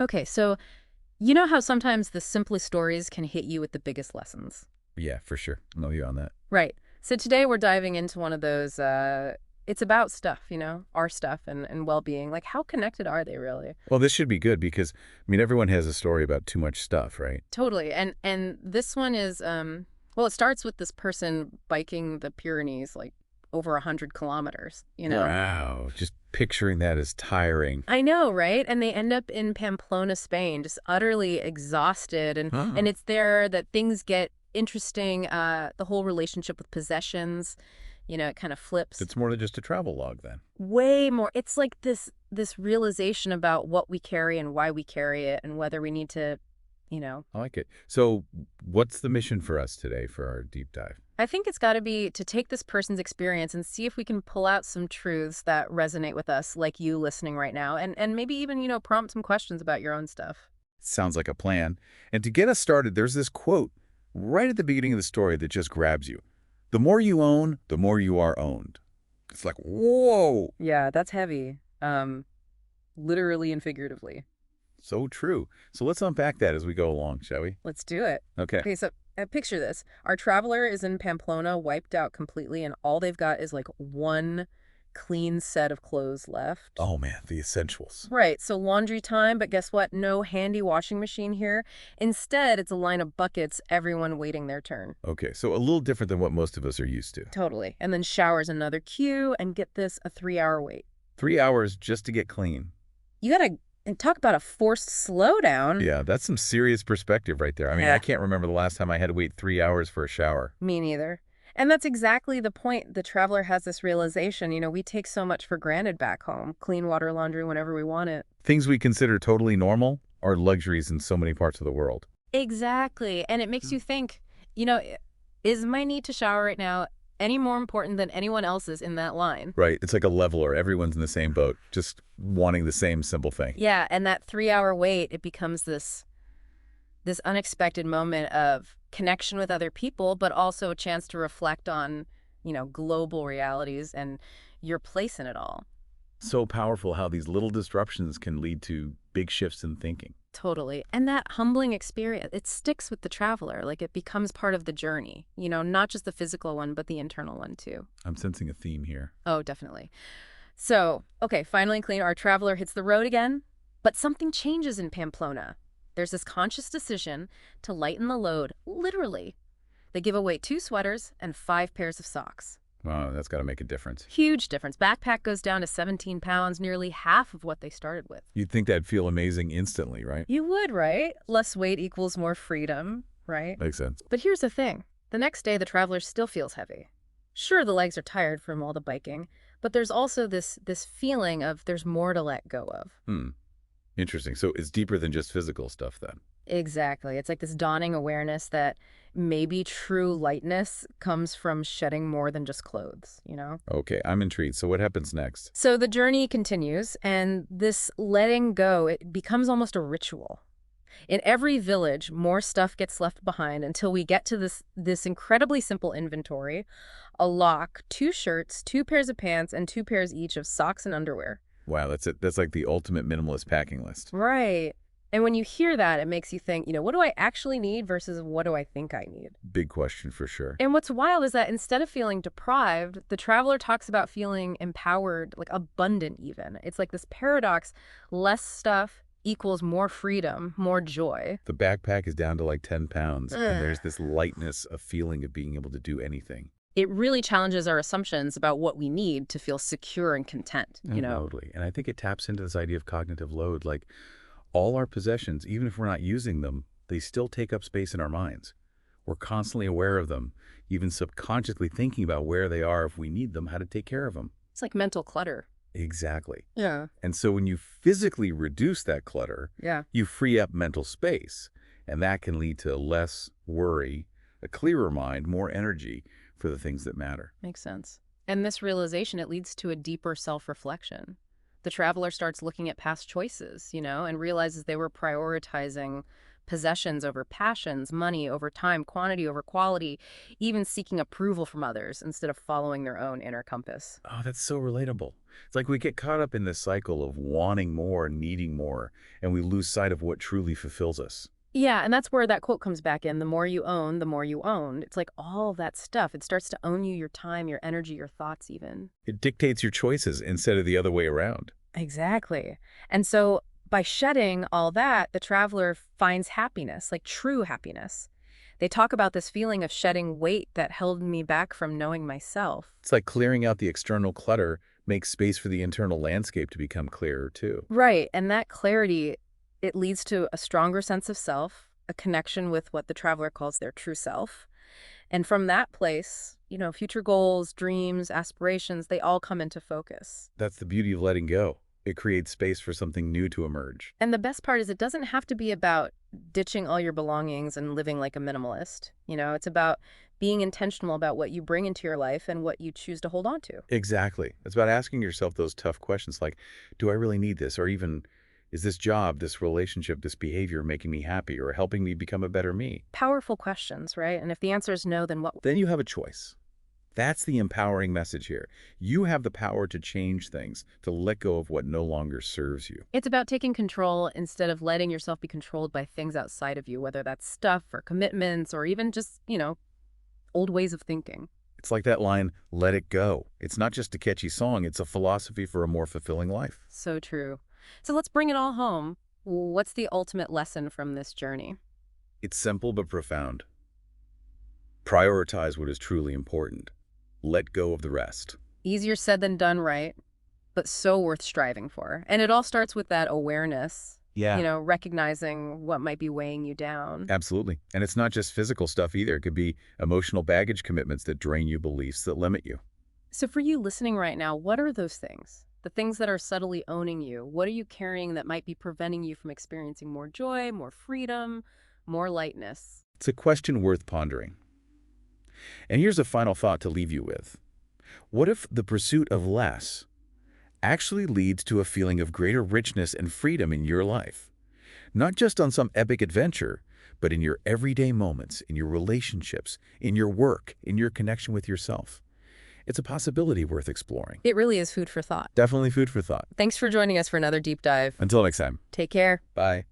Okay, so you know how sometimes the simplest stories can hit you with the biggest lessons? Yeah, for sure. I know you on that. Right. So today we're diving into one of those, it's about stuff, our stuff and well-being. Like, how connected are they really? Well, this should be good because, I mean, everyone has a story about too much stuff, right? Totally. And this one is, well, it starts with this person biking the Pyrenees, like over 100 kilometers. Wow. Just picturing that as tiring. I know, right? And they end up in Pamplona, Spain, just utterly exhausted. And Oh. it's there that things get interesting. The whole relationship with possessions, it kind of flips. It's more than just a travel log then. Way more. It's like this realization about what we carry and why we carry it and whether we need to, you know. I like it. So what's the mission for us today for our deep dive? I think it's got to be to take this person's experience and see if we can pull out some truths that resonate with us, like you listening right now, and maybe even, prompt some questions about your own stuff. Sounds like a plan. And to get us started, there's this quote right at the beginning of the story that just grabs you. The more you own, the more you are owned. It's like, whoa, Yeah, that's heavy. Literally and figuratively. so true. So let's unpack that as we go along, shall we? Let's do it. Okay. Okay, so picture this. Our traveler is in Pamplona, wiped out completely, and all they've got is like one clean set of clothes left. Oh man, the essentials. Right, so laundry time, but guess what? No handy washing machine here. Instead, it's a line of buckets, everyone waiting their turn. Okay, so a little different than what most of us are used to. Totally. And then showers another queue, and get this, a 3-hour wait. 3 hours just to get clean. You gotta, and talk about a forced slowdown. Yeah, that's some serious perspective right there. I mean, Yeah. I can't remember the last time I had to wait 3 hours for a shower. Me neither. And that's exactly the point. The traveler has this realization, we take so much for granted back home. Clean water, laundry whenever we want it. Things we consider totally normal are luxuries in so many parts of the world. Exactly. And it makes you think, is my need to shower right now any more important than anyone else's in that line? Right. It's like a leveler. Everyone's in the same boat, just wanting the same simple thing. Yeah, and that 3-hour wait, it becomes this unexpected moment of connection with other people, but also a chance to reflect on, global realities and your place in it all. So powerful how these little disruptions can lead to big shifts in thinking. Totally. And that humbling experience, it sticks with the traveler. Like it becomes part of the journey, not just the physical one, but the internal one too. I'm sensing a theme here. Oh, definitely. So, okay, finally clean, our traveler hits the road again, but something changes in Pamplona. There's this conscious decision to lighten the load, literally. They give away 2 sweaters and 5 pairs of socks. Wow, that's got to make a difference. Huge difference. Backpack goes down to 17 pounds, nearly half of what they started with. You'd think that'd feel amazing instantly, right? You would, right? Less weight equals more freedom, right? Makes sense. But here's the thing. The next day, the traveler still feels heavy. Sure, the legs are tired from all the biking, but there's also this feeling of there's more to let go of. Interesting. So it's deeper than just physical stuff then. Exactly. It's like this dawning awareness that maybe true lightness comes from shedding more than just clothes. Okay, I'm intrigued. So what happens next? So the journey continues, and this letting go, it becomes almost a ritual. In every village, more stuff gets left behind until we get to this incredibly simple inventory: a lock, 2 shirts, 2 pairs of pants, and 2 pairs each of socks and underwear. Wow, that's it. That's like the ultimate minimalist packing list. Right. And when you hear that, it makes you think, what do I actually need versus what do I think I need? Big question for sure. And what's wild is that instead of feeling deprived, the traveler talks about feeling empowered, like abundant even. It's like this paradox: less stuff equals more freedom, more joy. The backpack is down to like 10 pounds, Ugh. and there's this lightness, a feeling of being able to do anything. It really challenges our assumptions about what we need to feel secure and content. Totally. And I think it taps into this idea of cognitive load. Like all our possessions, even if we're not using them, they still take up space in our minds. We're constantly aware of them, even subconsciously thinking about where they are, if we need them, how to take care of them. It's like mental clutter. Exactly. Yeah. And so when you physically reduce that clutter, Yeah. you free up mental space. And that can lead to less worry, a clearer mind, more energy for the things that matter. Makes sense. And this realization, it leads to a deeper self-reflection. The traveler starts looking at past choices, and realizes they were prioritizing possessions over passions, money over time, quantity over quality, even seeking approval from others instead of following their own inner compass. Oh, that's so relatable. It's like we get caught up in this cycle of wanting more, needing more, and we lose sight of what truly fulfills us. Yeah, and that's where that quote comes back in. The more you own, the more you own. It's like all of that stuff. It starts to own you, your time, your energy, your thoughts even. It dictates your choices instead of the other way around. Exactly. And so by shedding all that, the traveler finds happiness, like true happiness. They talk about this feeling of shedding weight that held me back from knowing myself. It's like clearing out the external clutter makes space for the internal landscape to become clearer too. Right. And that clarity, it leads to a stronger sense of self, a connection with what the traveler calls their true self. And from that place, future goals, dreams, aspirations, they all come into focus. That's the beauty of letting go. It creates space for something new to emerge. And the best part is it doesn't have to be about ditching all your belongings and living like a minimalist. It's about being intentional about what you bring into your life and what you choose to hold on to. Exactly. It's about asking yourself those tough questions like, do I really need this? Or even, is this job, this relationship, this behavior making me happy or helping me become a better me? Powerful questions, right? And if the answer is no, then what? Then you have a choice. That's the empowering message here. You have the power to change things, to let go of what no longer serves you. It's about taking control instead of letting yourself be controlled by things outside of you, whether that's stuff or commitments or even just, old ways of thinking. It's like that line, let it go. It's not just a catchy song, it's a philosophy for a more fulfilling life. So true. So let's bring it all home. What's the ultimate lesson from this journey? It's simple but profound. Prioritize what is truly important. Let go of the rest. Easier said than done, right? But so worth striving for. And it all starts with that awareness, Yeah. recognizing what might be weighing you down. Absolutely. And it's not just physical stuff either. It could be emotional baggage commitments that drain you, beliefs that limit you. So for you listening right now, what are those things? The things that are subtly owning you? What are you carrying that might be preventing you from experiencing more joy, more freedom, more lightness? It's a question worth pondering. And here's a final thought to leave you with. What if the pursuit of less actually leads to a feeling of greater richness and freedom in your life? Not just on some epic adventure, but in your everyday moments, in your relationships, in your work, in your connection with yourself. It's a possibility worth exploring. It really is food for thought. Definitely food for thought. Thanks for joining us for another deep dive. Until next time. Take care. Bye.